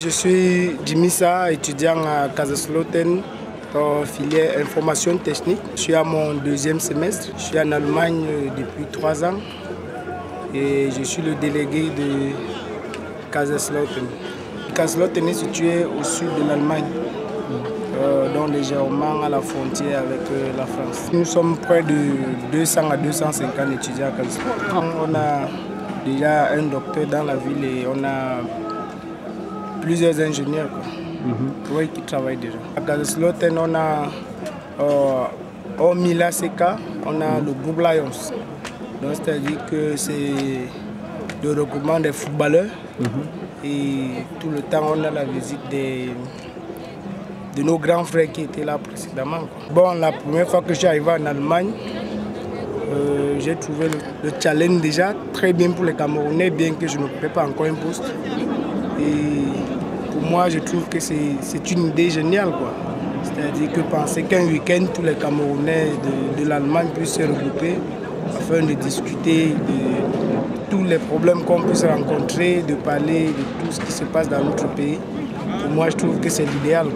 Je suis Dimissa, étudiant à Kaiserslautern, filière information technique. Je suis à mon deuxième semestre. Je suis en Allemagne depuis 3 ans et je suis le délégué de Kaiserslautern. Kaiserslautern est situé au sud de l'Allemagne, donc légèrement à la frontière avec la France. Nous sommes près de 200 à 250 étudiants à Kaiserslautern. On a déjà un docteur dans la ville et on a plusieurs ingénieurs qui travaillent déjà. À Kaiserslautern, on a hormis l'ACK, on a le groupe Lions. C'est-à-dire que c'est le regroupement des footballeurs et tout le temps on a la visite de nos grands frères qui étaient là précédemment. Bon, la première fois que je suis arrivé en Allemagne, j'ai trouvé le challenge déjà très bien pour les Camerounais, bien que je n'occupais pas encore un poste. Et pour moi, je trouve que c'est une idée géniale, c'est-à-dire que penser qu'un week-end, tous les Camerounais de l'Allemagne puissent se regrouper afin de discuter de tous les problèmes qu'on puisse rencontrer, de parler de tout ce qui se passe dans notre pays. Pour moi, je trouve que c'est l'idéal.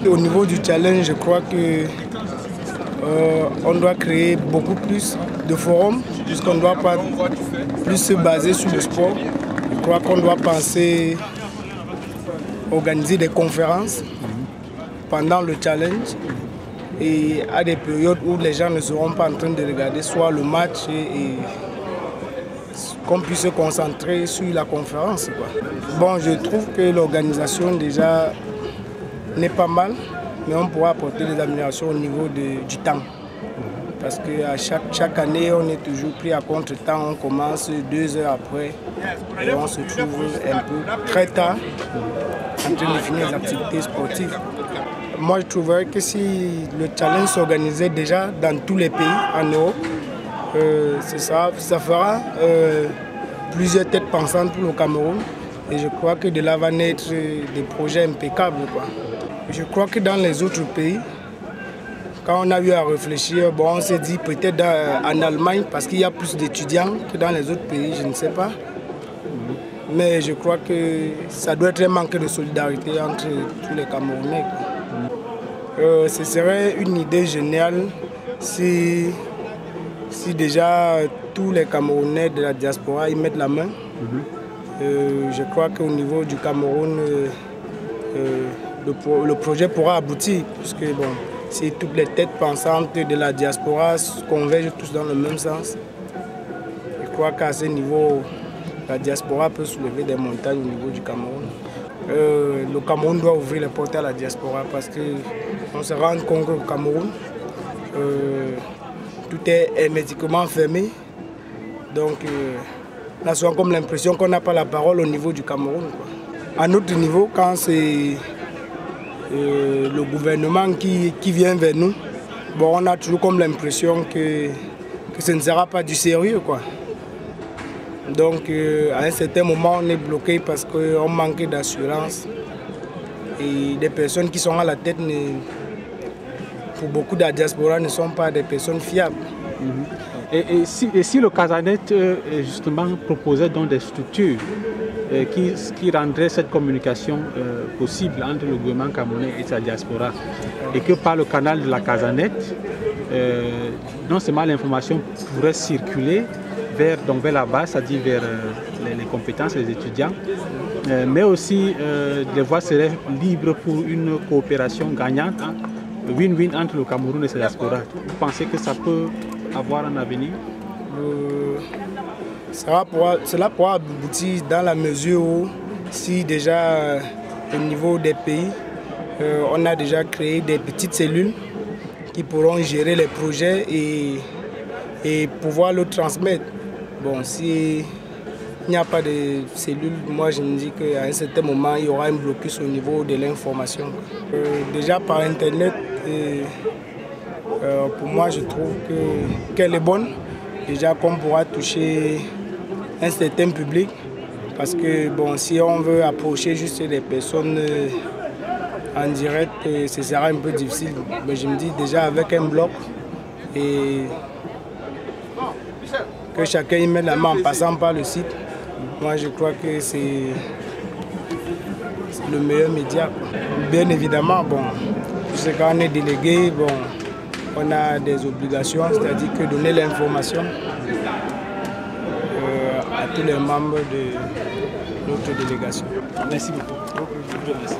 Au niveau du challenge, je crois que on doit créer beaucoup plus de forums, puisqu'on ne doit pas plus se baser sur le sport. Je crois qu'on doit penser organiser des conférences pendant le challenge et à des périodes où les gens ne seront pas en train de regarder soit le match et qu'on puisse se concentrer sur la conférence. Bon, je trouve que l'organisation déjà n'est pas mal, mais on pourra apporter des améliorations au niveau du temps. Parce qu'à chaque année, on est toujours pris à contre-temps. On commence 2 heures après et on se trouve un peu très tard en train de finir les activités sportives. Moi, je trouverais que si le challenge s'organisait déjà dans tous les pays en Europe, ça fera plusieurs têtes pensantes pour le Cameroun. Et je crois que de là va naître des projets impeccables. Je crois que dans les autres pays, quand on a eu à réfléchir, bon, on s'est dit peut-être en Allemagne, parce qu'il y a plus d'étudiants que dans les autres pays, je ne sais pas. Mais je crois que ça doit être un manque de solidarité entre tous les Camerounais. Ce serait une idée géniale si déjà tous les Camerounais de la diaspora y mettent la main. Je crois qu'au niveau du Cameroun, le projet pourra aboutir, puisque bon, si toutes les têtes pensantes de la diaspora convergent tous dans le même sens, je crois qu'à ce niveau, la diaspora peut soulever des montagnes au niveau du Cameroun. Le Cameroun doit ouvrir les portes à la diaspora parce qu'on se rend compte qu'au Cameroun, tout est hermétiquement fermé. Donc, on a souvent comme l'impression qu'on n'a pas la parole au niveau du Cameroun. À notre niveau, quand c'est le gouvernement qui vient vers nous, bon, on a toujours comme l'impression que ce ne sera pas du sérieux. Donc à un certain moment on est bloqué parce qu'on manque d'assurance et des personnes qui sont à la tête, pour beaucoup de la diaspora, ne sont pas des personnes fiables. Et si le Casanet justement proposait donc des structures qui rendraient cette communication possible entre le gouvernement camerounais et sa diaspora, et que par le canal de la Casanet, non seulement l'information pourrait circuler vers la base, c'est-à-dire vers les compétences des étudiants, mais aussi les voies seraient libres pour une coopération gagnante, win-win entre le Cameroun et sa diaspora. Vous pensez que ça peut avoir un avenir? Cela pourra aboutir dans la mesure où, si déjà au niveau des pays, on a déjà créé des petites cellules qui pourront gérer les projets et pouvoir le transmettre. Bon, s'il n'y a pas de cellules, moi je me dis qu'à un certain moment, il y aura un blocus au niveau de l'information. Déjà par Internet, pour moi je trouve qu'elle est bonne. Déjà qu'on pourra toucher un certain public. Parce que bon, si on veut approcher juste des personnes en direct, ce sera un peu difficile. Mais je me dis déjà avec un blog et que chacun y met la main en passant par le site. Moi je crois que le meilleur média. Bien évidemment, bon, c'est quand on est délégué, bon, on a des obligations, c'est-à-dire que donner l'information à tous les membres de notre délégation. Merci beaucoup. Merci.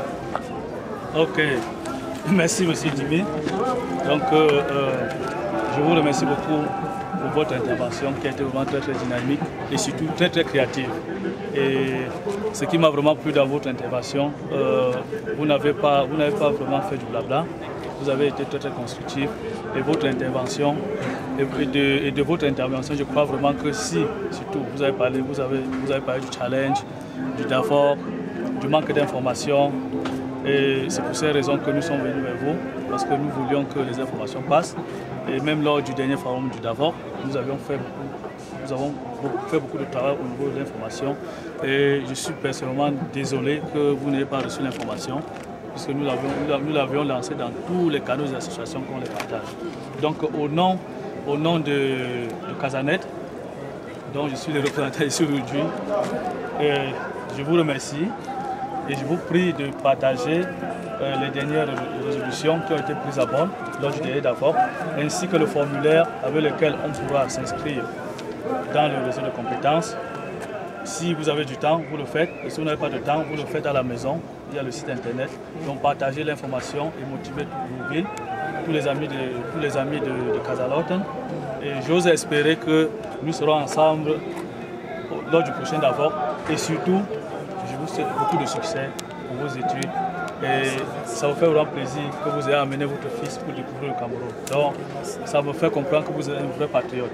Ok, merci M. Dibé. Donc, je vous remercie beaucoup pour votre intervention qui a été vraiment très dynamique et surtout très créative. Et ce qui m'a vraiment plu dans votre intervention, vous n'avez pas vraiment fait du blabla. Vous avez été très constructif et votre intervention et de votre intervention, je crois vraiment que si, surtout, vous avez parlé du challenge, du DAVOR, du manque d'informations. Et c'est pour ces raisons que nous sommes venus vers vous, parce que nous voulions que les informations passent. Et même lors du dernier forum du DAVOR, nous avons fait beaucoup de travail au niveau de l'information. Et je suis personnellement désolé que vous n'ayez pas reçu l'information, puisque nous l'avions lancé dans tous les canaux des associations qu'on les partage. Donc au nom de Casanet, dont je suis le représentant ici aujourd'hui, je vous remercie. Et je vous prie de partager les dernières résolutions qui ont été prises à bord lors du dernier DAVOR, ainsi que le formulaire avec lequel on pourra s'inscrire dans le réseau de compétences. Si vous avez du temps, vous le faites. Et si vous n'avez pas de temps, vous le faites à la maison, via le site internet. Donc partagez l'information et motivez vos villes, tous les amis de Casaloten. Et j'ose espérer que nous serons ensemble lors du prochain DAVOR. Et surtout, je vous souhaite beaucoup de succès pour vos études et ça vous fait vraiment plaisir que vous ayez amené votre fils pour découvrir le Cameroun. Donc, ça me fait comprendre que vous êtes un vrai patriote.